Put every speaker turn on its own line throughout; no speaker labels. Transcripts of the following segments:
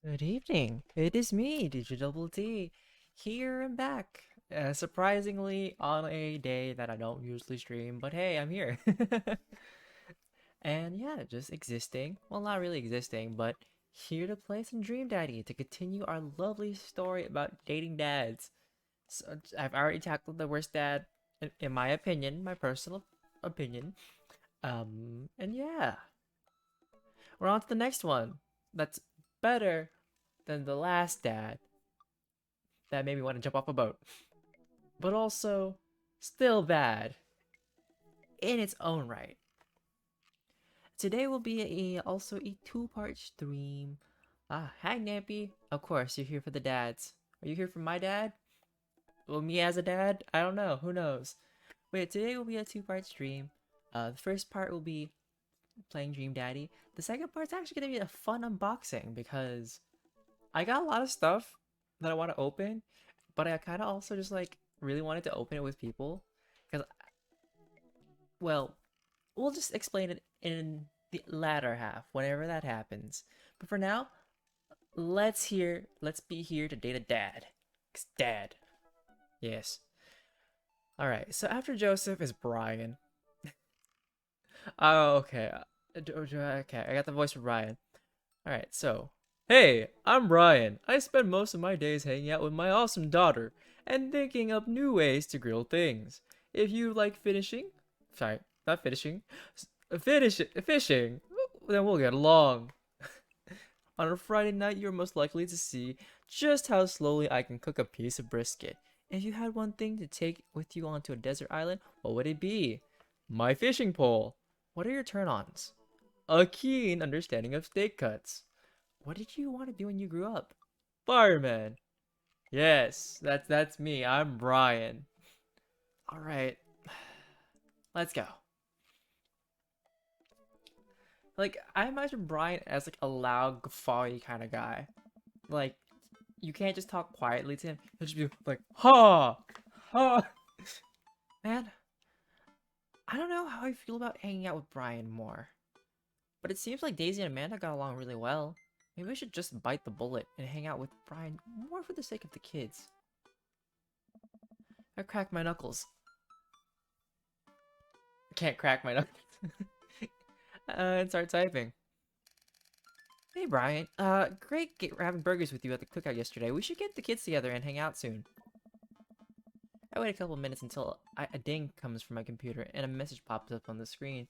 Good evening. It is me, DjDoubleT, here and back. Surprisingly, on a day that I don't usually stream, but hey, I'm here. And yeah, just existing. Well, not really existing, but here to play some Dream Daddy to continue our lovely story about dating dads. So I've already tackled the worst dad, in my opinion, my personal opinion. And yeah, we're on to the next one. That's better than the last dad that made me want to jump off a boat. But also, still bad in its own right. Today will be also a two-part stream. Hi Nampy. Of course, you're here for the dads. Are you here for my dad? Well, me as a dad? I don't know. Who knows? Wait, today will be a two-part stream. The first part will be playing Dream Daddy. The second part's actually gonna be a fun unboxing because I got a lot of stuff that I want to open, but I kind of also just like really wanted to open it with people because, well, we'll just explain it in the latter half whenever that happens. But for now, let's be here to date a dad. 'Cause dad. Yes. All right. So after Joseph is Brian. Oh, okay. Okay, I got the voice for Brian. All right. So, hey, I'm Brian. I spend most of my days hanging out with my awesome daughter and thinking up new ways to grill things. If you like finishing, sorry, not finishing, fishing, then we'll get along. On a Friday night, you're most likely to see just how slowly I can cook a piece of brisket. If you had one thing to take with you onto a desert island, what would it be? My fishing pole. What are your turn-ons? A keen understanding of steak cuts. What did you want to be when you grew up? Fireman. Yes, that's me. I'm Brian. All right, let's go. Like, I imagine Brian as like a loud, guffawy kind of guy. Like, you can't just talk quietly to him. He'll just be like, ha, ha. Man, I don't know how I feel about hanging out with Brian more. But it seems like Daisy and Amanda got along really well. Maybe we should just bite the bullet and hang out with Brian more for the sake of the kids. I cracked my knuckles. I can't crack my knuckles. And start typing. Hey Brian, great having burgers with you at the cookout yesterday. We should get the kids together and hang out soon. I wait a couple minutes until a ding comes from my computer and a message pops up on the screen.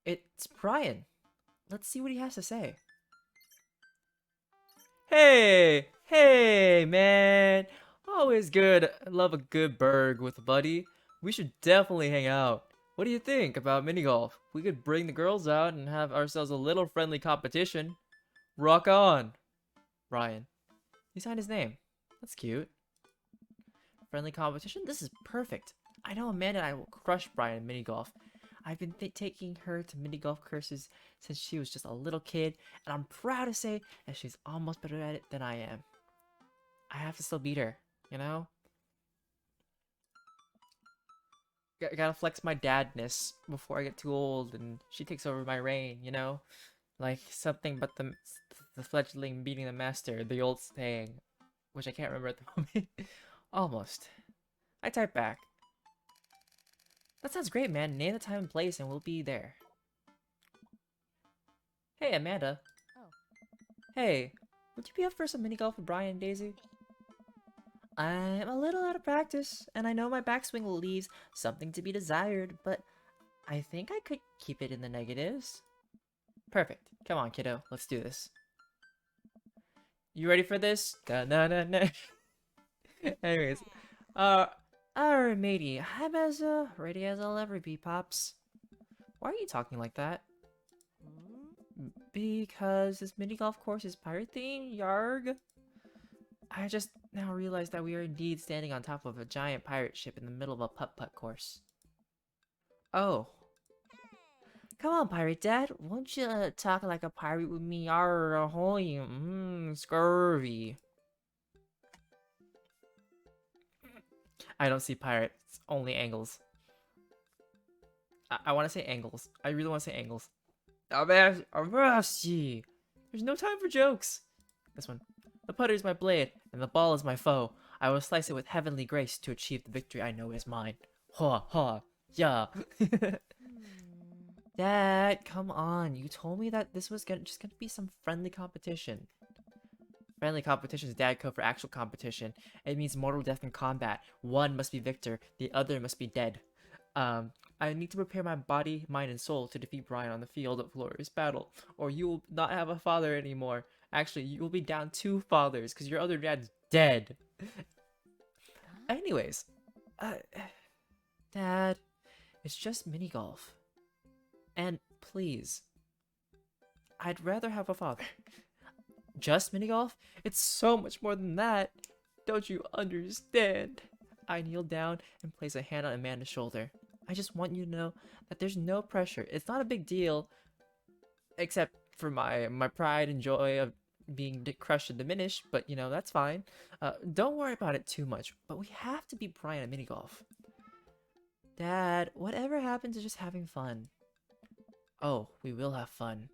It's Brian. Let's see what he has to say. Hey, man. Always good. I love a good burg with a buddy. We should definitely hang out. What do you think about mini golf? We could bring the girls out and have ourselves a little friendly competition. Rock on. Ryan. He signed his name. That's cute. Friendly competition? This is perfect. I know Amanda and I will crush Brian in mini golf. I've been taking her to mini golf courses since she was just a little kid, and I'm proud to say that she's almost better at it than I am. I have to still beat her, you know? Gotta flex my dadness before I get too old and she takes over my reign, you know? Like something but the fledgling beating the master, the old saying, which I can't remember at the moment. Almost. I type back. That sounds great, man. Name the time and place and we'll be there. Hey, Amanda.
Oh,
Hey, would you be up for some mini golf with Brian and Daisy? I'm a little out of practice, and I know my backswing leaves something to be desired, but I think I could keep it in the negatives. Perfect. Come on, kiddo. Let's do this. You ready for this? Da na na na. Anyways, uh, alright, matey. I'm as ready as I'll ever be, pops. Why are you talking like that?
hmm?
Because this mini golf course is pirate themed, yarg. I just now realized that we are indeed standing on top of a giant pirate ship in the middle of a putt-putt course. Oh. Come on, Pirate Dad. Won't you talk like a pirate with me? Arr, ahoy. Scurvy. I don't see pirates, only angles. I want to say angles. I really want to say angles. There's no time for jokes. This one. The putter is my blade, and the ball is my foe. I will slice it with heavenly grace to achieve the victory I know is mine. Ha ha, yeah. Dad, come on. You told me that this was just gonna be some friendly competition. Friendly competition is dad code for actual competition. It means mortal death in combat. One must be victor, the other must be dead. I need to prepare my body, mind, and soul to defeat Brian on the field of glorious battle, or you will not have a father anymore. Actually, you will be down 2 fathers, because your other dad's dead. Anyways, uh, Dad, it's just mini golf. And please, I'd rather have a father. Just mini golf? It's so much more than that. Don't you understand? I kneel down and place a hand on Amanda's shoulder. I just want you to know that there's no pressure. It's not a big deal, except for my pride and joy of being crushed and diminished, but you know, that's fine. Don't worry about it too much, but we have to beat Brian at mini golf. Dad, whatever happens is just having fun. Oh, we will have fun.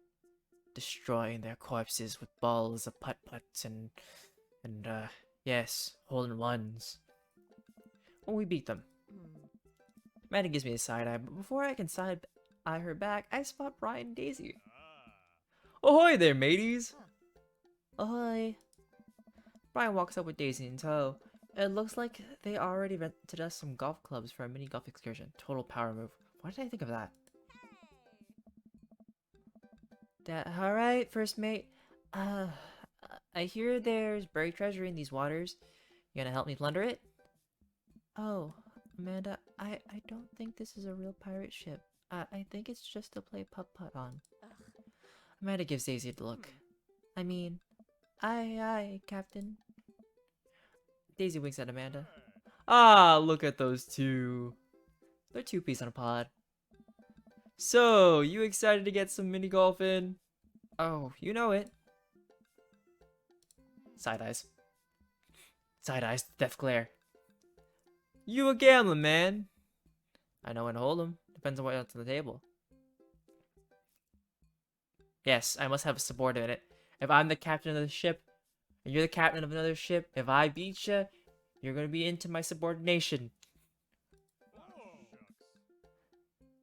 Destroying their corpses with balls of putt-putts and yes, hole-in-ones. When we beat them. Amanda gives me a side eye, but before I can side eye her back, I spot Brian and Daisy. Ahoy there, mateys! Ahoy. Brian walks up with Daisy in tow. It looks like they already rented us some golf clubs for a mini golf excursion. Total power move. Why did I think of that? Alright, first mate. I hear there's buried treasure in these waters. You gonna help me plunder it? Oh, Amanda, I don't think this is a real pirate ship. I think it's just to play putt-putt on. Amanda gives Daisy a look. I mean, aye, Captain. Daisy winks at Amanda. Ah, look at those two. They're two peas on a pod. So, you excited to get some mini golf in? Oh, you know it. Side eyes. Side eyes, death glare. You a gambler, man. I know when to hold 'em. Depends on what's on the table. Yes, I must have a subordinate. If I'm the captain of the ship, and you're the captain of another ship, if I beat you, you're gonna be into my subordination.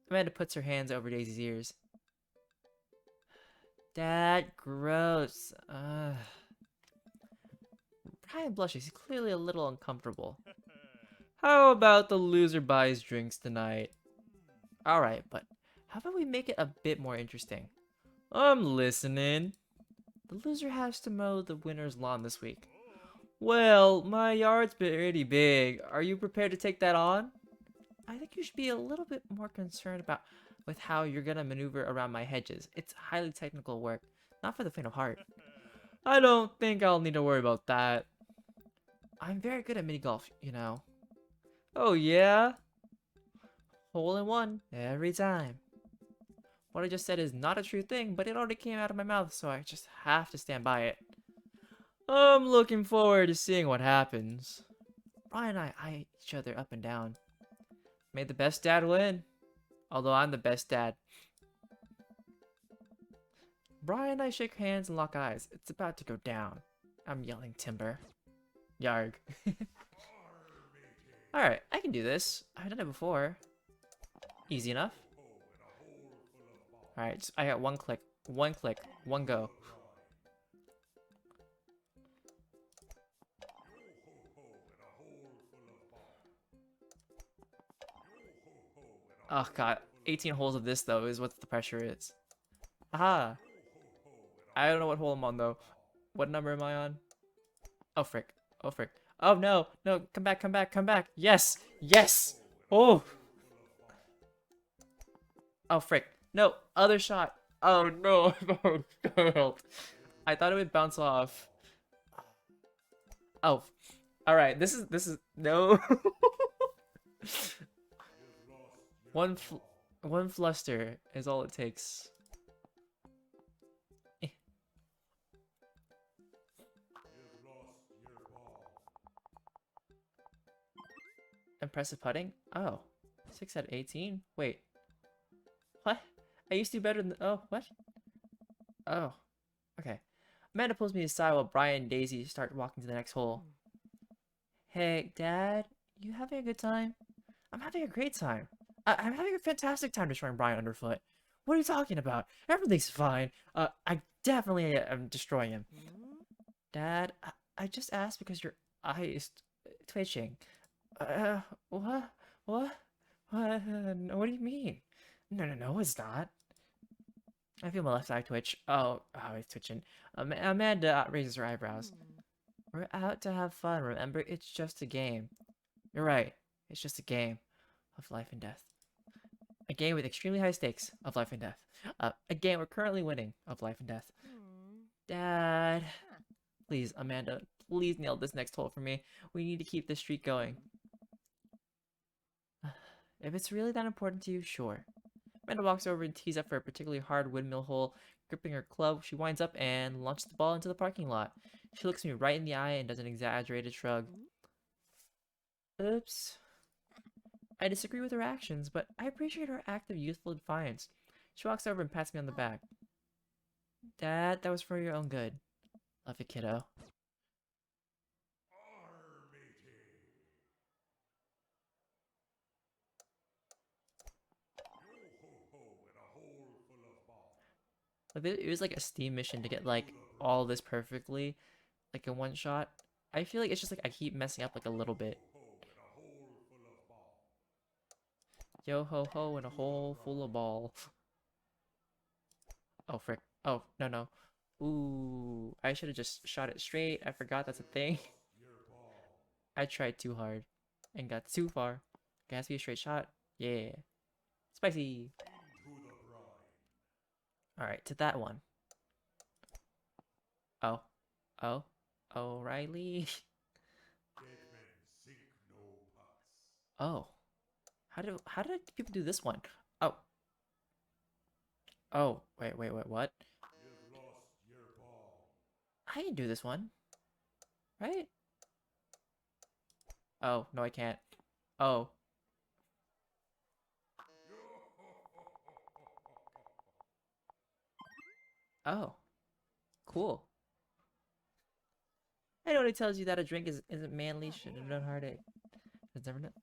Amanda puts her hands over Daisy's ears. Dad, gross. Brian blushes. He's clearly a little uncomfortable. How about the loser buys drinks tonight? Alright, but how about we make it a bit more interesting? I'm listening. The loser has to mow the winner's lawn this week. Well, my yard's pretty big. Are you prepared to take that on? I think you should be a little bit more concerned with how you're gonna maneuver around my hedges. It's highly technical work, not for the faint of heart. I don't think I'll need to worry about that. I'm very good at mini golf, you know. Oh yeah? Hole in one every time. What I just said is not a true thing, but it already came out of my mouth, so I just have to stand by it. I'm looking forward to seeing what happens. Brian and I eye each other up and down. May the best dad win. Although I'm the best dad. Brian and I shake hands and lock eyes. It's about to go down. I'm yelling timber. Yarg. Alright, I can do this. I've done it before. Easy enough. Alright, I got one click, one go. Oh god, 18 holes of this though is what the pressure is. Aha! I don't know what hole I'm on though. What number am I on? Oh frick, oh frick. Oh no, no, come back, come back, come back. Yes, yes! Oh! Oh frick. No, other shot. Oh no, no. I thought it would bounce off. Oh, all right. This is no. One fluster is all it takes. Impressive putting. Oh, 6 out of 18. Wait, what? I used to do better than. Oh, what? Oh, okay. Amanda pulls me aside while Brian and Daisy start walking to the next hole. Hey, Dad, you having a good time? I'm having a great time. I'm having a fantastic time destroying Brian underfoot. What are you talking about? Everything's fine. I definitely am destroying him. Dad, I just asked because your eye is twitching. Uh, what? What? What? No, what do you mean? No, no, no, it's not. I feel my left eye twitch. Oh, it's twitching. Amanda raises her eyebrows. We're out to have fun, remember? It's just a game. You're right. It's just a game of life and death. A game with extremely high stakes of life and death. A game we're currently winning of life and death. Dad. Please, Amanda, please nail this next hole for me. We need to keep this streak going. If it's really that important to you, sure. Amanda walks over and tees up for a particularly hard windmill hole. Gripping her club, she winds up and launches the ball into the parking lot. She looks me right in the eye and does an exaggerated shrug. Oops. I disagree with her actions, but I appreciate her act of youthful defiance. She walks over and pats me on the back. Dad, that was for your own good. Love you, kiddo. Like, it was like a Steam mission to get like all this perfectly, like in one shot. I feel like it's just like I keep messing up like a little bit. Yo ho ho in a hole full of ball. Oh frick. Oh no no. Ooh, I should have just shot it straight. I forgot that's a thing. I tried too hard and got too far. It has to be a straight shot. Yeah. Spicy. Alright, to that one. Oh. Oh. O'Reilly. Oh. How did people do this one? Oh. Oh. Wait, what? I can do this one. Right? Oh, no I can't. Oh. Oh. Cool. I know it tells you that a drink isn't manly, should have known heartache. Has never known.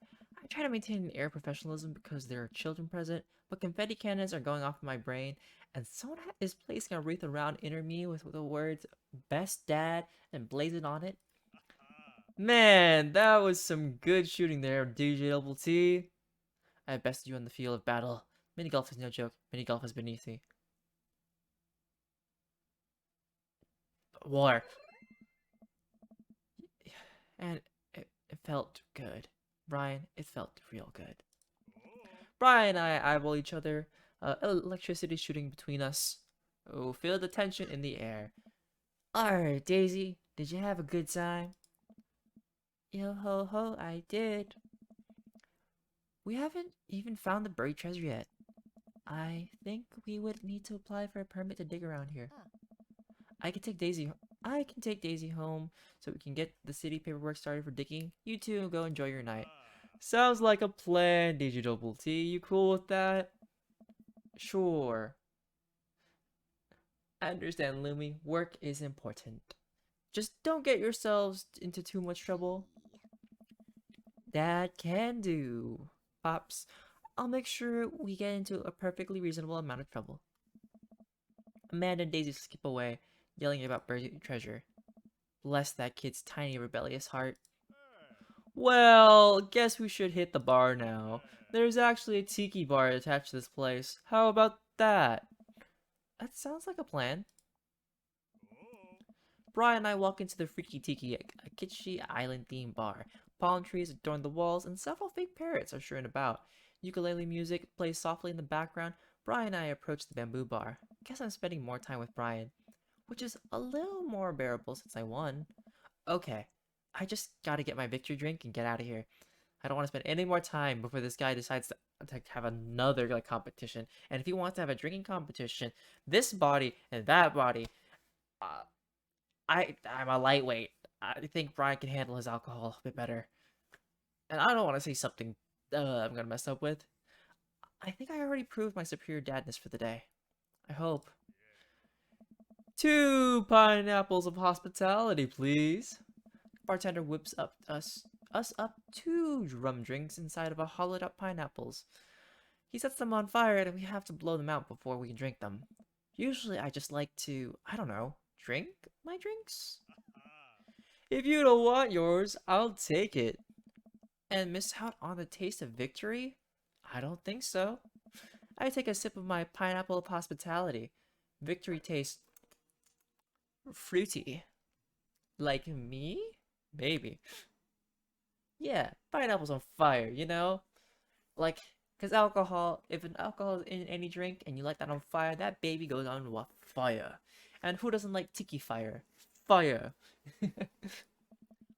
I try to maintain an air of professionalism because there are children present, but confetti cannons are going off in my brain, and someone is placing a wreath around inner me with the words "Best Dad" and blazing on it. Man, that was some good shooting there, DjDoubleT. I bested you on the field of battle. Mini golf is no joke. Mini golf is beneath me. War. And it felt good. Brian, it felt real good. Brian and I eyeball each other, electricity shooting between us. Oh, feel the tension in the air. Alright, Daisy, did you have a good time? Yo ho ho, I did. We haven't even found the buried treasure yet. I think we would need to apply for a permit to dig around here. I can take Daisy. I can take Daisy home so we can get the city paperwork started for digging. You two go enjoy your night. Sounds like a plan, DjDoubleT. You cool with that? Sure. I understand, Lumi. Work is important. Just don't get yourselves into too much trouble. That can do. Pops, I'll make sure we get into a perfectly reasonable amount of trouble. Amanda and Daisy skip away, yelling about buried treasure. Bless that kid's tiny rebellious heart. Well, guess we should hit the bar now. There's actually a tiki bar attached to this place. How about that? That sounds like a plan. Brian and I walk into the Freaky Tiki, a kitschy island-themed bar. Palm trees adorn the walls, and several fake parrots are strewn about. Ukulele music plays softly in the background. Brian and I approach the bamboo bar. Guess I'm spending more time with Brian, which is a little more bearable since I won. Okay, I just gotta get my victory drink and get out of here. I don't want to spend any more time before this guy decides to have another like competition. And if he wants to have a drinking competition, this body and that body, uh, I'm a lightweight. I think Brian can handle his alcohol a bit better. And I don't want to say something I'm gonna mess up with. I think I already proved my superior dadness for the day. I hope. 2 pineapples of hospitality, please. Bartender whips us up 2 rum drinks inside of a hollowed out pineapples. He sets them on fire and we have to blow them out before we can drink them. Usually I just like to, I don't know, drink my drinks? If you don't want yours, I'll take it. And miss out on the taste of victory? I don't think so. I take a sip of my pineapple of hospitality. Victory tastes fruity. Like me? Maybe. Yeah, pineapple's on fire, you know? Like, because alcohol, if an alcohol is in any drink and you light that on fire, that baby goes on with fire. And who doesn't like tiki fire? Fire.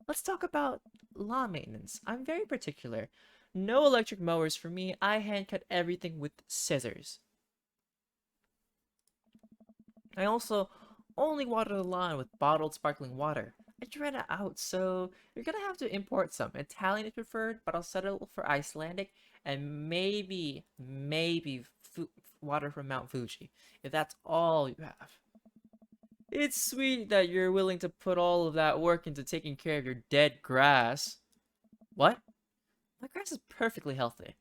Let's talk about lawn maintenance. I'm very particular. No electric mowers for me. I hand cut everything with scissors. I also only water the lawn with bottled sparkling water. I ran it out, so you're gonna have to import some. Italian is preferred, but I'll settle for Icelandic and maybe water from Mount Fuji, if that's all you have. It's sweet that you're willing to put all of that work into taking care of your dead grass. What? My grass is perfectly healthy.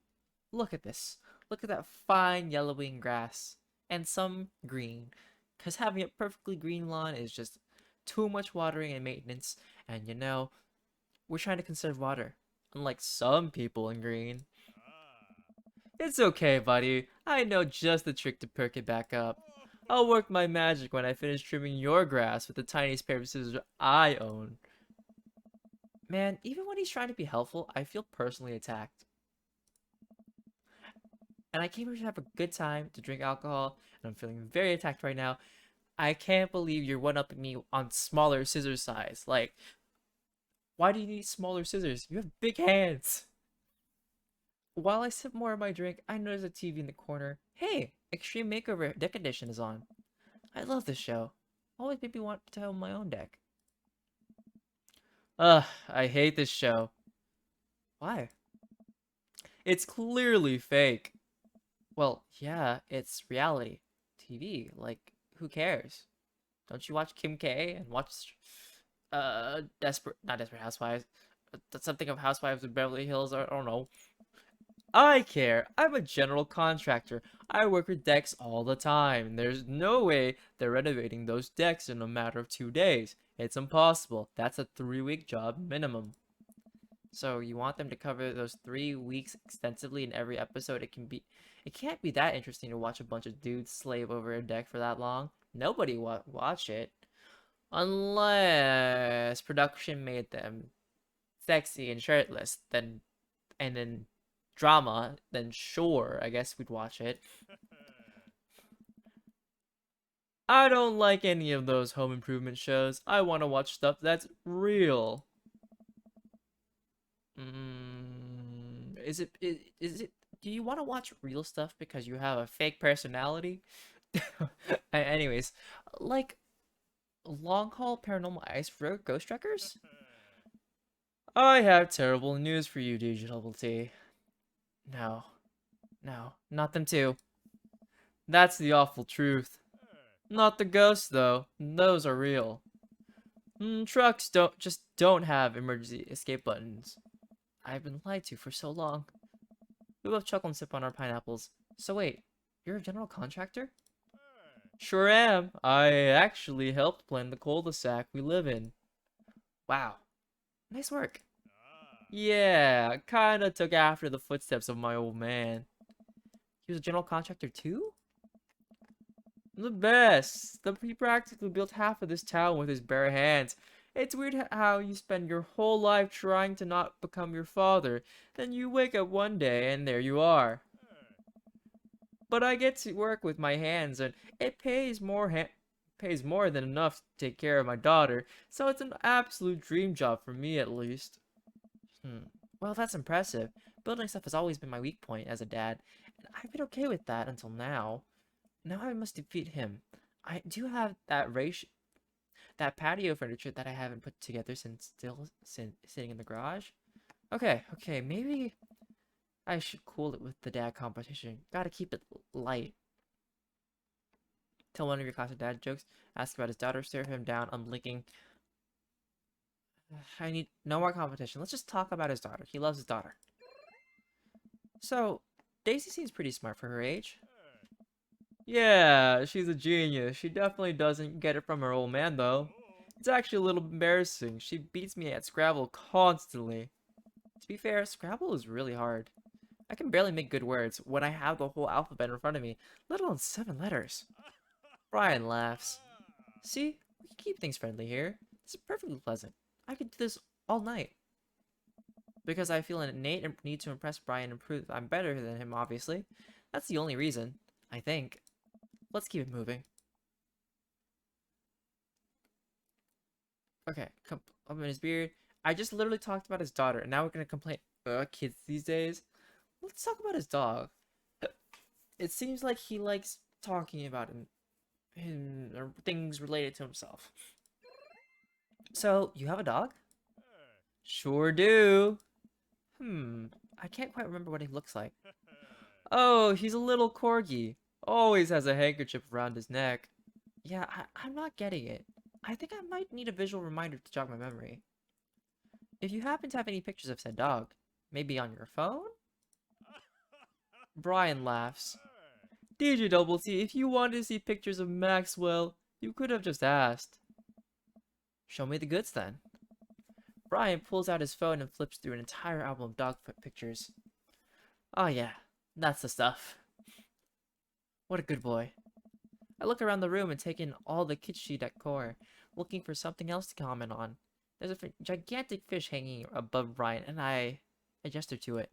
Look at this. Look at that fine yellowing grass. And some green. Because having a perfectly green lawn is just too much watering and maintenance. And you know, we're trying to conserve water. Unlike some people in green. It's okay, buddy. I know just the trick to perk it back up. I'll work my magic when I finish trimming your grass with the tiniest pair of scissors I own. Man, even when he's trying to be helpful, I feel personally attacked. And I came here to have a good time, to drink alcohol, and I'm feeling very attacked right now. I can't believe you're one-upping me on smaller scissors size. Like, why do you need smaller scissors? You have big hands. While I sip more of my drink, I notice a TV in the corner. Hey, Extreme Makeover Deck Edition is on. I love this show. Always made me want to own my own deck. Ugh, I hate this show. Why? It's clearly fake. Well, yeah, it's reality TV. Like, who cares? Don't you watch Kim K and watch not Desperate Housewives, something of Housewives of Beverly Hills, or I don't know. I care. I'm a general contractor. I work with decks all the time. There's no way they're renovating those decks in a matter of 2 days. It's impossible. That's a 3-week job minimum. So you want them to cover those 3 weeks extensively in every episode? It can't be that interesting to watch a bunch of dudes slave over a deck for that long. Nobody watch it. Unless production made them sexy and shirtless, then drama, then sure, I guess we'd watch it. I don't like any of those home improvement shows. I want to watch stuff that's real. Is it do you want to watch real stuff because you have a fake personality? Anyways, like long haul paranormal ice road ghost trekkers? I have terrible news for you, DjDoubleT. No. No, not them too. That's the awful truth. Not the ghosts though. Those are real. Trucks don't have emergency escape buttons. I've been lied to for so long. We both chuckle and sip on our pineapples. So wait, you're a general contractor? Sure am. I actually helped plan the cul-de-sac we live in. Wow. Nice work. Yeah, kinda took after the footsteps of my old man. He was a general contractor too? The best. He practically built half of this town with his bare hands. It's weird how you spend your whole life trying to not become your father, then you wake up one day and there you are. But I get to work with my hands and it pays more than enough to take care of my daughter, so it's an absolute dream job for me at least. Well, that's impressive. Building stuff has always been my weak point as a dad, and I've been okay with that until now. Now I must defeat him. I do have that patio furniture that I haven't put together since sitting in the garage. Okay, maybe I should cool it with the dad competition. Gotta keep it light. Tell one of your classic dad jokes. Ask about his daughter. Stare him down, unblinking. I need no more competition. Let's just talk about his daughter. He loves his daughter. So, Daisy seems pretty smart for her age. Yeah, she's a genius. She definitely doesn't get it from her old man, though. It's actually a little embarrassing. She beats me at Scrabble constantly. To be fair, Scrabble is really hard. I can barely make good words when I have the whole alphabet in front of me, let alone 7 letters. Brian laughs. See, we can keep things friendly here. This is perfectly pleasant. I could do this all night. Because I feel an innate need to impress Brian and prove I'm better than him, obviously. That's the only reason, I think. Let's keep it moving. Okay, up in his beard. I just literally talked about his daughter, and now we're gonna complain. Kids these days. Let's talk about his dog. It seems like he likes talking about him or things related to himself. So, you have a dog? Sure do. I can't quite remember what he looks like. Oh, he's a little corgi. Always has a handkerchief around his neck. Yeah, I'm not getting it. I think I might need a visual reminder to jog my memory. If you happen to have any pictures of said dog, maybe on your phone? Brian laughs. DjDoubleT, if you wanted to see pictures of Maxwell, you could have just asked. Show me the goods then. Brian pulls out his phone and flips through an entire album of dog pictures. Oh yeah, that's the stuff. What a good boy. I look around the room and take in all the kitschy decor, looking for something else to comment on. There's a gigantic fish hanging above Brian, and I gesture to it.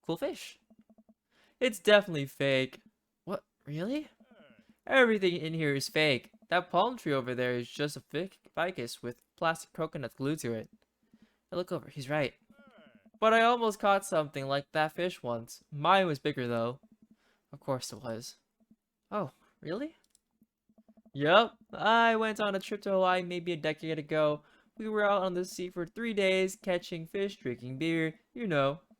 Cool fish. It's definitely fake. What? Really? Everything in here is fake. That palm tree over there is just a ficus with plastic coconuts glued to it. I look over. He's right. But I almost caught something like that fish once. Mine was bigger, though. Of course it was. Oh, really? Yep, I went on a trip to Hawaii maybe a decade ago. We were out on the sea for 3 days, catching fish, drinking beer,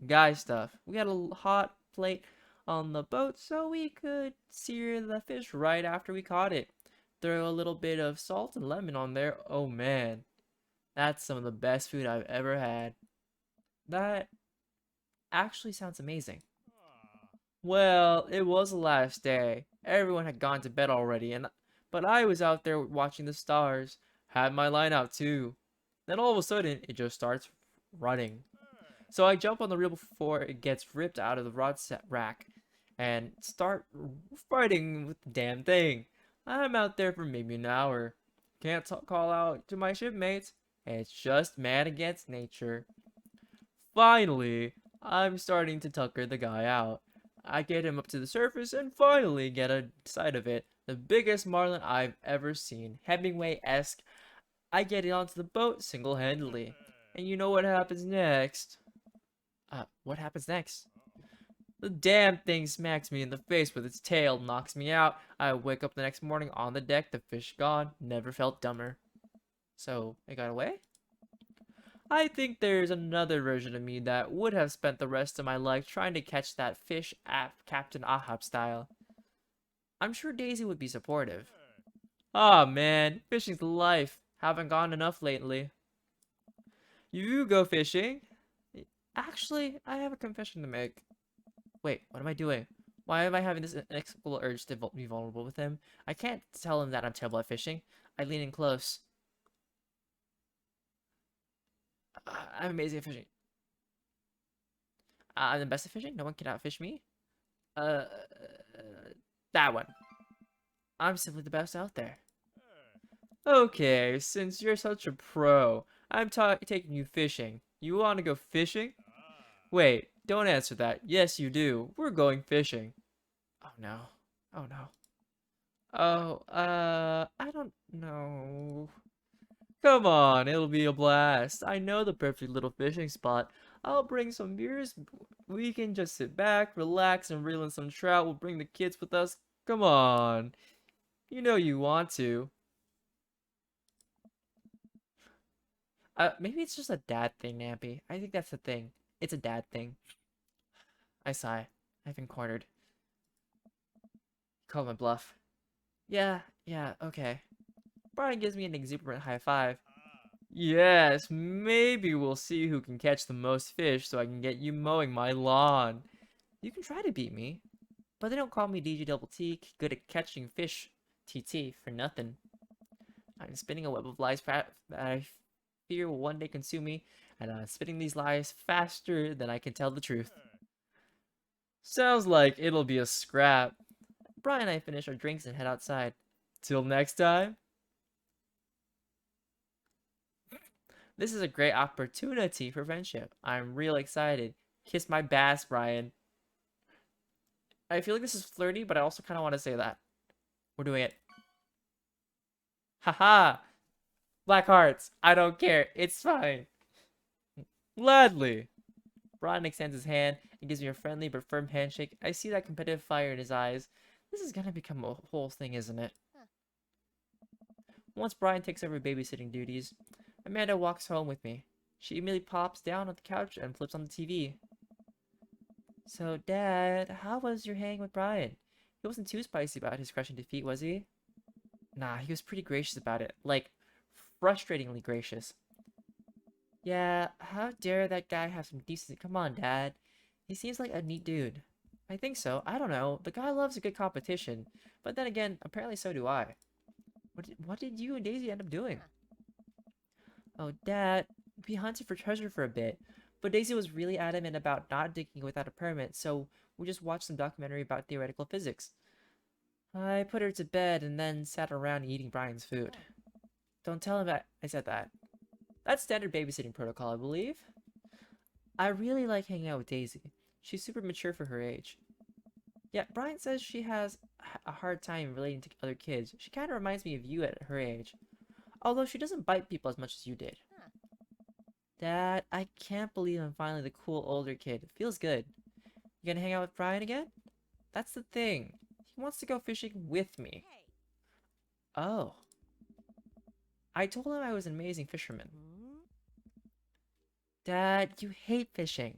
guy stuff. We had a hot plate on the boat so we could sear the fish right after we caught it. Throw a little bit of salt and lemon on there. Oh man, that's some of the best food I've ever had. That actually sounds amazing. Well, it was the last day. Everyone had gone to bed already, but I was out there watching the stars. Had my line out too. Then all of a sudden, it just starts running. So I jump on the reel before it gets ripped out of the rod set rack and start fighting with the damn thing. I'm out there for maybe an hour. Can't call out to my shipmates. It's just man against nature. Finally, I'm starting to tucker the guy out. I get him up to the surface and finally get a sight of it. The biggest marlin I've ever seen. Hemingway-esque. I get it onto the boat single-handedly. And you know what happens next? What happens next? The damn thing smacks me in the face with its tail, knocks me out. I wake up the next morning on the deck, the fish gone. Never felt dumber. So, it got away? I think there's another version of me that would have spent the rest of my life trying to catch that fish at Captain Ahab style. I'm sure Daisy would be supportive. Aw man, fishing's life. Haven't gone enough lately. You go fishing? Actually, I have a confession to make. Wait, what am I doing? Why am I having this inexplicable urge to be vulnerable with him? I can't tell him that I'm terrible at fishing. I lean in close. I'm amazing at fishing. I'm the best at fishing? No one can outfish me? Uh, that one. I'm simply the best out there. Okay, since you're such a pro, I'm taking you fishing. You want to go fishing? Wait, don't answer that. Yes, you do. We're going fishing. Oh no. Oh no. Oh, I don't know. Come on, it'll be a blast. I know the perfect little fishing spot. I'll bring some beers. We can just sit back, relax, and reel in some trout. We'll bring the kids with us. Come on. You know you want to. Maybe it's just a dad thing, Nappy. I think that's the thing. It's a dad thing. I sigh. I've been cornered. Call my bluff. Yeah, okay. Brian gives me an exuberant high five. Yes, maybe we'll see who can catch the most fish so I can get you mowing my lawn. You can try to beat me, but they don't call me DjDoubleT, good at catching fish, TT, for nothing. I'm spinning a web of lies that I fear will one day consume me, and I'm spinning these lies faster than I can tell the truth. Sounds like it'll be a scrap. Brian and I finish our drinks and head outside. Till next time. This is a great opportunity for friendship. I'm real excited. Kiss my bass, Brian. I feel like this is flirty, but I also kind of want to say that. We're doing it. Haha! Black hearts. I don't care. It's fine. Gladly. Brian extends his hand and gives me a friendly but firm handshake. I see that competitive fire in his eyes. This is gonna become a whole thing, isn't it? Once Brian takes over babysitting duties, Amanda walks home with me. She immediately pops down on the couch and flips on the TV. So, Dad, how was your hang with Brian? He wasn't too spicy about his crushing defeat, was he? Nah, he was pretty gracious about it. Like, frustratingly gracious. Yeah, how dare that guy have some decency? Come on, Dad. He seems like a neat dude. I think so. I don't know. The guy loves a good competition. But then again, apparently so do I. What did you and Daisy end up doing? Oh, Dad, we hunted for treasure for a bit. But Daisy was really adamant about not digging without a permit, so we just watched some documentary about theoretical physics. I put her to bed and then sat around eating Brian's food. Don't tell him I said that. That's standard babysitting protocol, I believe. I really like hanging out with Daisy. She's super mature for her age. Yeah, Brian says she has a hard time relating to other kids. She kind of reminds me of you at her age. Although she doesn't bite people as much as you did. Dad, I can't believe I'm finally the cool older kid. It feels good. You gonna hang out with Brian again? That's the thing. He wants to go fishing with me. Oh. I told him I was an amazing fisherman. Dad, you hate fishing.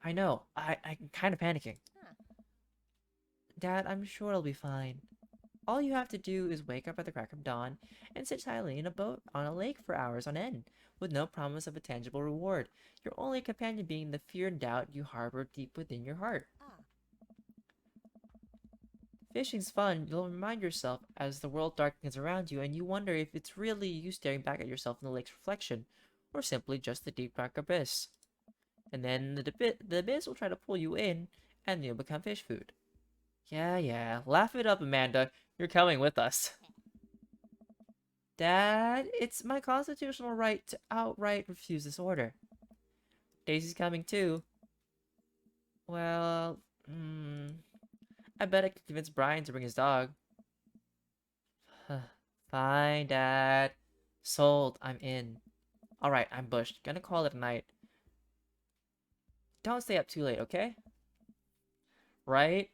I know. I'm kind of panicking. Dad, I'm sure it'll be fine. All you have to do is wake up at the crack of dawn and sit silently in a boat on a lake for hours on end, with no promise of a tangible reward, your only companion being the fear and doubt you harbor deep within your heart. Fishing's fun. You'll remind yourself as the world darkens around you and you wonder if it's really you staring back at yourself in the lake's reflection, or simply just the deep dark abyss. And then the abyss will try to pull you in, and you'll become fish food. Yeah, laugh it up, Amanda. You're coming with us. Dad, it's my constitutional right to outright refuse this order. Daisy's coming too. Well, I bet I could convince Brian to bring his dog. Fine, Dad. Sold. I'm in. Alright, I'm bushed. Gonna call it a night. Don't stay up too late, okay? Right?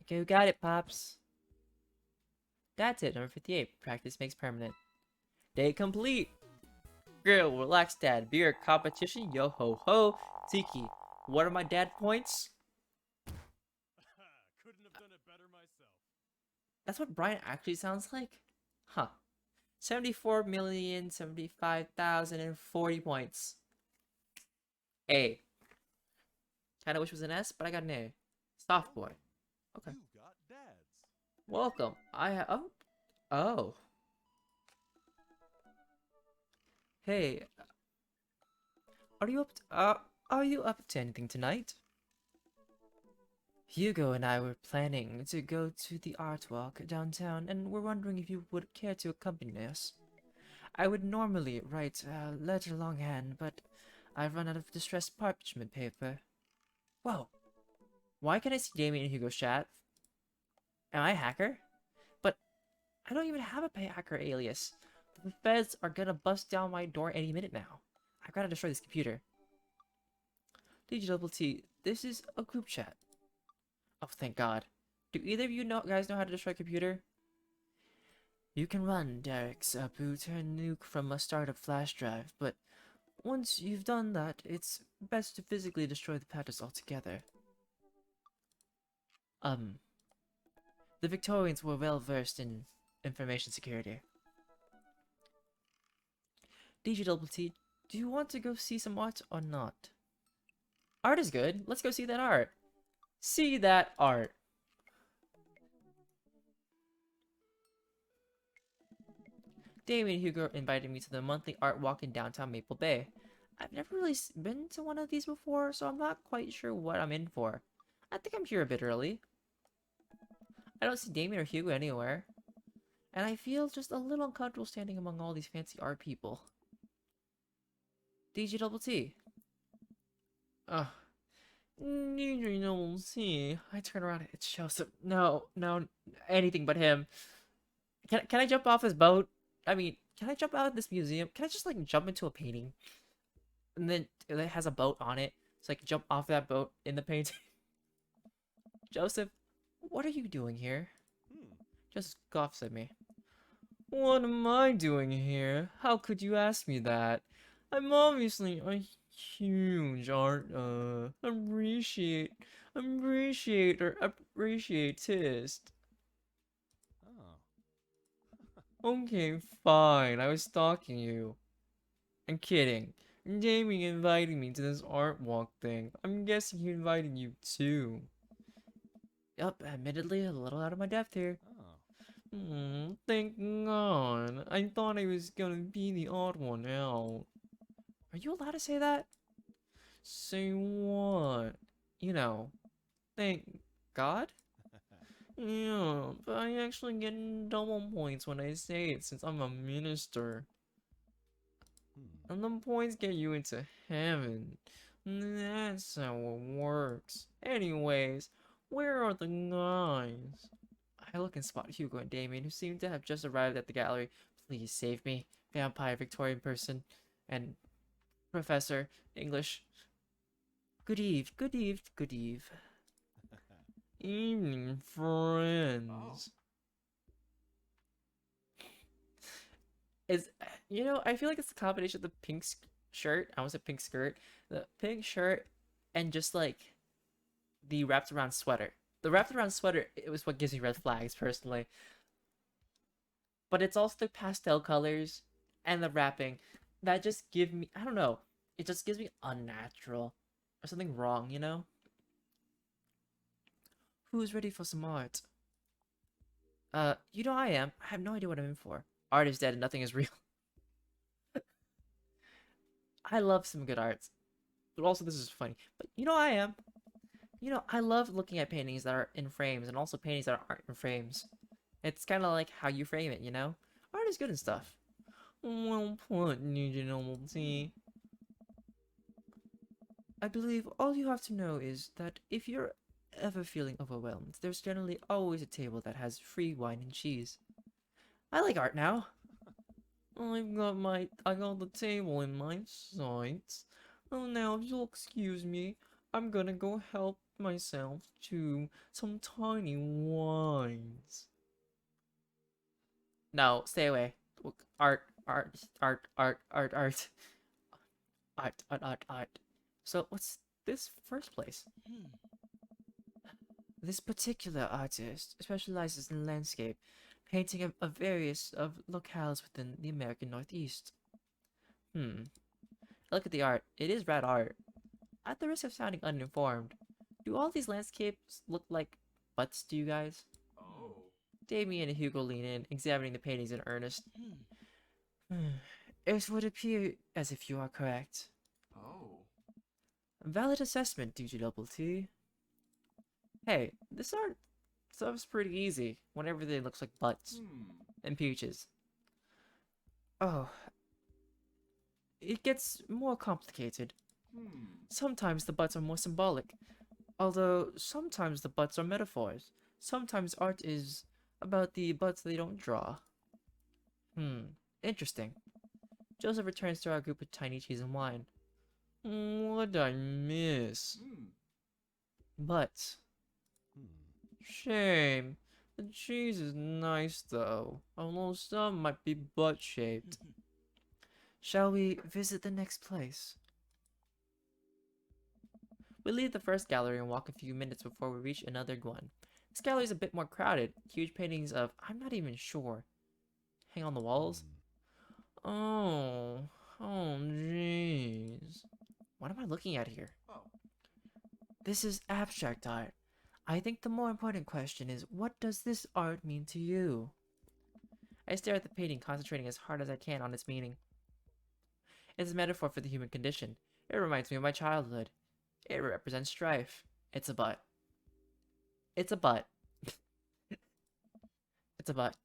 Okay, you got it, Pops. That's it, number 58. Practice makes permanent. Day complete! Girl, relax, Dad. Beer competition, yo ho ho. Tiki, what are my dad points?
Couldn't have done it better myself.
That's what Brian actually sounds like? Huh. 74,075,040 points. A. Kinda wish it was an S, but I got an A. Soft boy. Okay.
You got dads.
Welcome. Oh. Hey, are you up to anything tonight? Hugo and I were planning to go to the art walk downtown, and we're wondering if you would care to accompany us. I would normally write a letter longhand, but I've run out of distressed parchment paper. Whoa. Why can I see Damien and Hugo's chat? Am I a hacker? But I don't even have a hacker alias. The feds are gonna bust down my door any minute now. I've gotta destroy this computer. DjDoubleT, this is a group chat. Oh, thank God. Do either of you guys know how to destroy a computer? You can run Derek's boot and nuke from a startup flash drive, but once you've done that, it's best to physically destroy the patches altogether. The Victorians were well versed in information security. DjDoubleT, do you want to go see some art or not? Art is good. Let's go see that art. See that art. Damien and Hugo invited me to the monthly art walk in downtown Maple Bay. I've never really been to one of these before, so I'm not quite sure what I'm in for. I think I'm here a bit early. I don't see Damien or Hugo anywhere. And I feel just a little uncomfortable standing among all these fancy art people. DjDoubleT. Ugh. DjDoubleT. I turn around, it's Joseph. No, anything but him. Can I jump off his boat? I mean, can I jump out of this museum? Can I just like jump into a painting? And then it has a boat on it. So I can jump off that boat in the painting. Joseph, what are you doing here? Joseph scoffs at me. What am I doing here? How could you ask me that? I'm obviously a huge appreciatist.
Oh.
Okay, fine. I was stalking you. I'm kidding. Jamie invited me to this art walk thing. I'm guessing he invited you too. Yup, admittedly a little out of my depth here.
Oh.
Thank God. I thought I was gonna be the odd one out. Are you allowed to say that? Say what? You know, thank God? Yeah, but I actually get double points when I say it since I'm a minister. And the points get you into heaven. That's how it works. Anyways, where are the guys? I look and spot Hugo and Damien, who seem to have just arrived at the gallery. Please save me, vampire Victorian person, and Professor English. Good eve, good eve, good eve. Evening, friends. Is I feel like it's a combination of the pink shirt. I almost said pink skirt. The pink shirt and just like the wrapped around sweater. The wrapped around sweater, it was what gives me red flags personally. But it's also the pastel colors and the wrapping that just give me, I don't know, it just gives me unnatural or something wrong, you know? Who's ready for some art? I am. I have no idea what I'm in for. Art is dead and nothing is real. I love some good arts. But also this is funny. But I am. I love looking at paintings that are in frames and also paintings that aren't in frames. It's kind of like how you frame it, you know? Art is good and stuff. Well put, DjDoubleT. I believe all you have to know is that if you're ever feeling overwhelmed, there's generally always a table that has free wine and cheese. I like art now. I got the table in my sights. Oh, now if you'll excuse me, I'm gonna go help myself to some tiny wines. No, stay away. Art, art, art, art, art, art, art. So what's this first place? This particular artist specializes in landscape, painting of various locales within the American Northeast. Look at the art. It is rad art. At the risk of sounding uninformed, do all these landscapes look like butts to you guys?
Oh.
Damien and Hugo lean in, examining the paintings in earnest. It would appear as if you are correct.
Oh.
Valid assessment, DjDoubleT. Hey, this art stuff's pretty easy when everything looks like butts and peaches. Oh, it gets more complicated. Sometimes the butts are more symbolic, although sometimes the butts are metaphors. Sometimes art is about the butts they don't draw. Interesting. Joseph returns to our group with tiny cheese and wine. What'd I miss? Butts. Shame. The cheese is nice though, although some might be butt-shaped. Shall we visit the next place? We leave the first gallery and walk a few minutes before we reach another one. This gallery is a bit more crowded. Huge paintings of I'm not even sure hang on the walls. Oh, oh, jeez. What am I looking at here?
Oh.
This is abstract art. I think the more important question is, what does this art mean to you? I stare at the painting, concentrating as hard as I can on its meaning. It's a metaphor for the human condition. It reminds me of my childhood. It represents strife. It's a butt. It's a butt. It's a butt.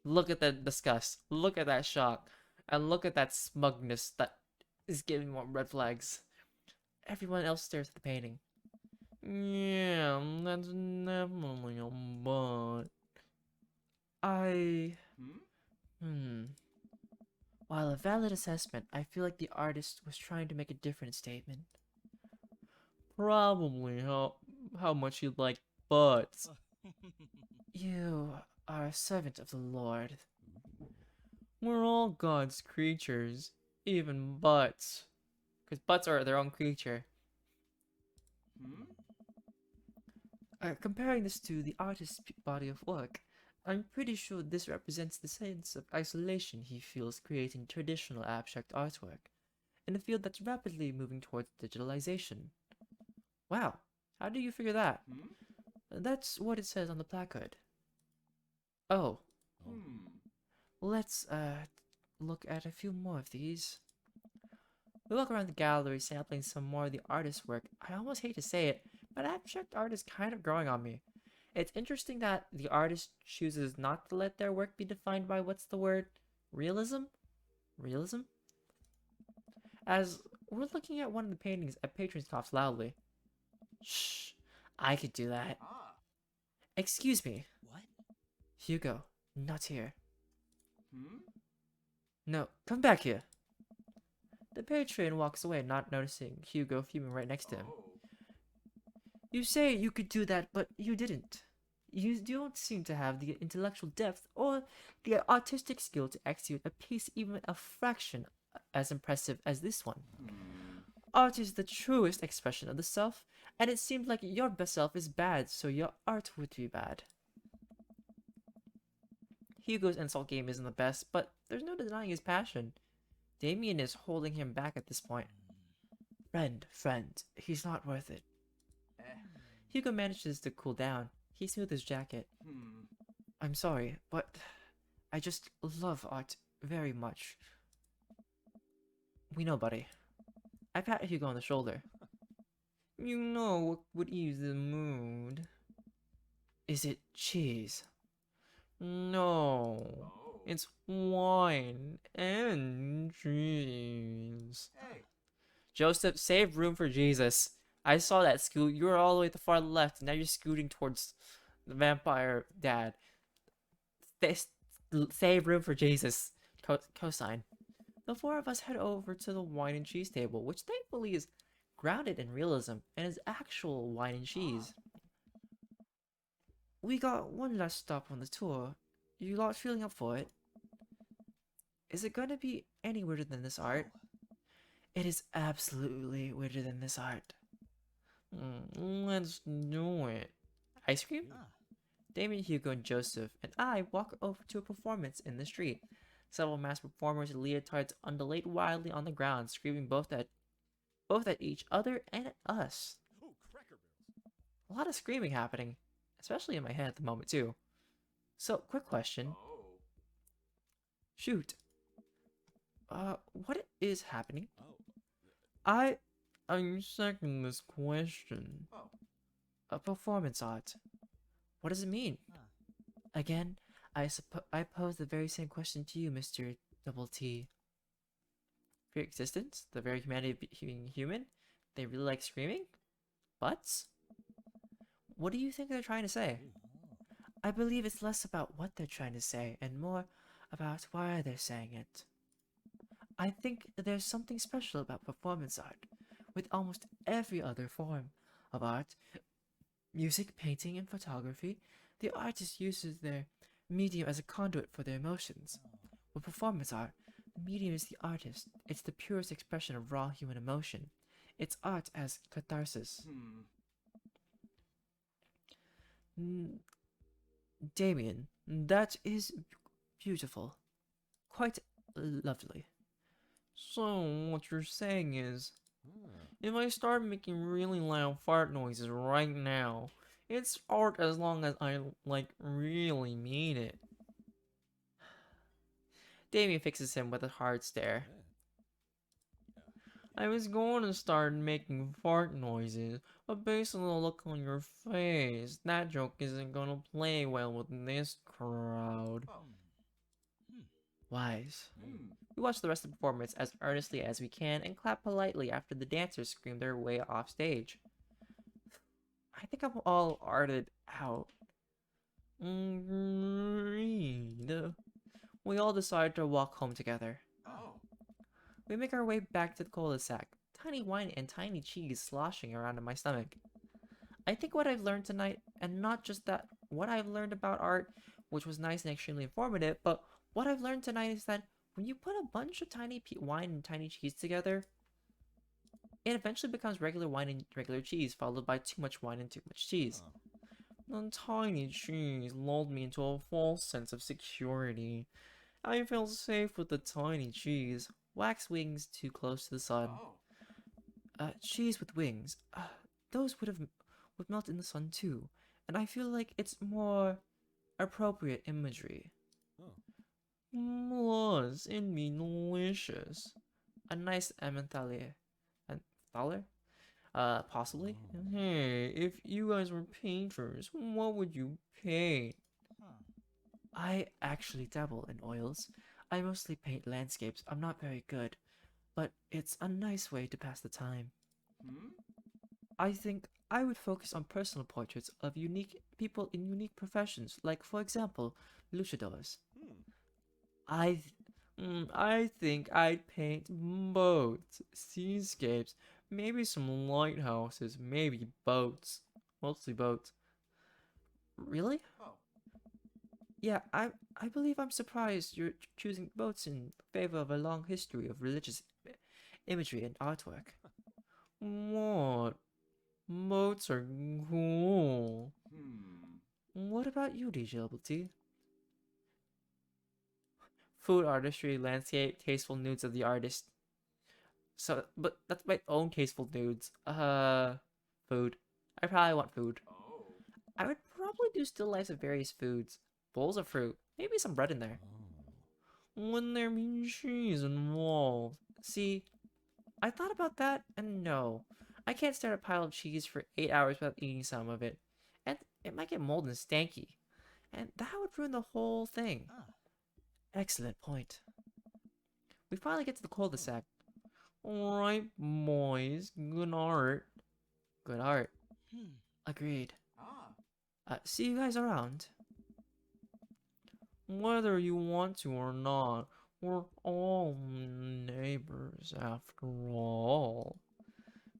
Look at that disgust. Look at that shock. And look at that smugness that is giving more red flags. Everyone else stares at the painting. Yeah, that's definitely a butt. While a valid assessment, I feel like the artist was trying to make a different statement. Probably how much you like butts. You are a servant of the Lord. We're all God's creatures, even butts. Because butts are their own creature. Comparing this to the artist's body of work, I'm pretty sure this represents the sense of isolation he feels creating traditional abstract artwork, in a field that's rapidly moving towards digitalization. Wow, how do you figure that? That's what it says on the placard. Oh, let's look at a few more of these. We walk around the gallery sampling some more of the artist's work. I almost hate to say it, but abstract art is kind of growing on me. It's interesting that the artist chooses not to let their work be defined by what's the word? Realism? Realism? As we're looking at one of the paintings, a patron coughs loudly. Shh, I could do that. Excuse me.
What?
Hugo, not here. No, come back here. The patron walks away, not noticing Hugo fuming right next to him. You say you could do that, but you didn't. You don't seem to have the intellectual depth or the artistic skill to execute a piece even a fraction as impressive as this one. Art is the truest expression of the self, and it seems like your best self is bad, so your art would be bad. Hugo's insult game isn't the best, but there's no denying his passion. Damien is holding him back at this point. Friend, he's not worth it. Hugo manages to cool down. He smooths his jacket. I'm sorry, but I just love art very much. We know, buddy. I pat Hugo on the shoulder. You know what would ease the mood. Is it cheese? No. It's wine and cheese.
Hey.
Joseph, save room for Jesus. I saw that scoot. You were all the way at the far left. Now you're scooting towards the vampire dad. Save room for Jesus. Cosine. The four of us head over to the wine and cheese table, which thankfully is grounded in realism and is actual wine and cheese. We got one last stop on the tour. You lot feeling up for it? Is it gonna be any weirder than this art? It is absolutely weirder than this art. Let's do it. Ice cream? Damien, Hugo, and Joseph and I walk over to a performance in the street. Several masked performers in leotards undulate wildly on the ground, screaming both at each other and at us. A lot of screaming happening, especially in my head at the moment too. So, quick question. Shoot. What is happening? I'm second this question. A performance art. What does it mean? Again, I pose the very same question to you, Mr. Double T. For your existence, the very humanity of being human, they really like screaming? Butts? What do you think they're trying to say? I believe it's less about what they're trying to say and more about why they're saying it. I think there's something special about performance art, with almost every other form of art, music, painting, and photography. The artist uses their medium as a conduit for their emotions. With performance art, the medium is the artist. It's the purest expression of raw human emotion. It's art as catharsis. Mm, Damien, that is beautiful. Quite lovely. So, what you're saying is,
Ah.
if I start making really loud fart noises right now, it's art as long as I, really mean it. Damien fixes him with a hard stare.
Yeah.
I was going to start making fart noises, but based on the look on your face, that joke isn't gonna play well with this crowd.
Oh.
Wise.
Hmm.
We watch the rest of the performance as earnestly as we can and clap politely after the dancers scream their way off stage. I think I'm all arted out. Agreed. We all decide to walk home together.
Oh.
We make our way back to the cul-de-sac, tiny wine and tiny cheese sloshing around in my stomach. I think what I've learned tonight, and not just that, what I've learned about art, which was nice and extremely informative, but what I've learned tonight is that when you put a bunch of tiny wine and tiny cheese together, it eventually becomes regular wine and regular cheese, followed by too much wine and too much cheese.
Oh.
The tiny cheese lulled me into a false sense of security. I felt safe with the tiny cheese. Wax wings too close to the sun.
Oh.
Cheese with wings. Those would melt in the sun too, and I feel like it's more appropriate imagery.
Oh.
Was in me delicious. A nice Emmentaler. Emmentaler? Possibly.
Oh.
Hey, if you guys were painters, what would you paint? I actually dabble in oils. I mostly paint landscapes. I'm not very good, but it's a nice way to pass the time.
Hmm.
I think I would focus on personal portraits of unique people in unique professions, like, for example, luchadors.
Hmm.
I think I'd paint boats, seascapes, maybe some lighthouses, maybe boats. Mostly boats. Really?
Oh.
Yeah, I believe I'm surprised you're choosing boats in favor of a long history of religious imagery and artwork. What? Boats are cool.
Hmm.
What about you, DjDoubleT? Food artistry, landscape, tasteful nudes of the artist. So, but that's my own tasteful nudes. Food. I probably want food.
Oh.
I would probably do still lifes of various foods. Bowls of fruit. Maybe some bread in there.
Oh.
Wouldn't there be cheese involved? See, I thought about that, and no. I can't stare at a pile of cheese for 8 hours without eating some of it. And it might get mold and stanky. And that would ruin the whole thing.
Ah.
Excellent point. We finally get to the cul-de-sac. Alright, boys. Good art. Good art. Agreed.
Ah.
See you guys around. Whether you want to or not, we're all neighbors after all.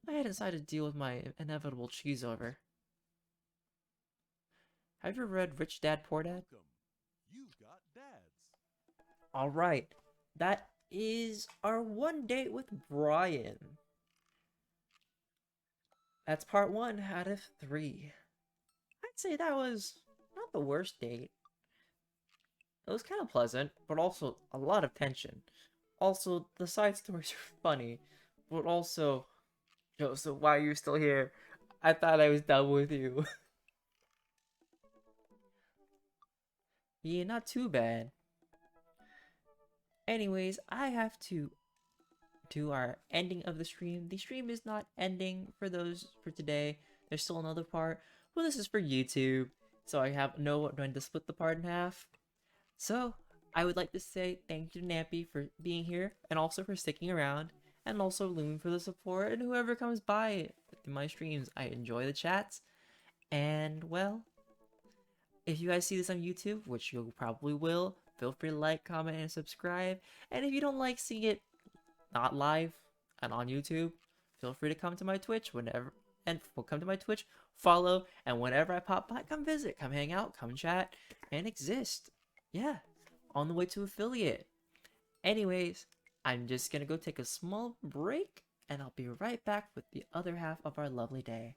I had decided to deal with my inevitable cheese over. Have you ever read Rich Dad Poor Dad?
Welcome. You've got dads.
Alright, that is our one date with Brian. That's part 1 out of 3. I'd say that was not the worst date. It was kind of pleasant, but also a lot of tension. Also, the side stories are funny, but also, Joseph, why are you still here? I thought I was done with you. Yeah, not too bad. Anyways, I have to do our ending of the stream. The stream is not ending for those for today. There's still another part. Well, this is for YouTube, so I have know when to split the part in half. So, I would like to say thank you to Nappy for being here, and also for sticking around, and also Loon for the support, and whoever comes by in my streams. I enjoy the chats, and well, if you guys see this on YouTube, which you probably will, feel free to like, comment, and subscribe. And if you don't like seeing it not live and on YouTube, feel free to come to my Twitch whenever, and come to my Twitch, follow, and whenever I pop by, come visit, come hang out, come chat, and exist. Yeah, on the way to affiliate. Anyways, I'm just gonna go take a small break, and I'll be right back with the other half of our lovely day.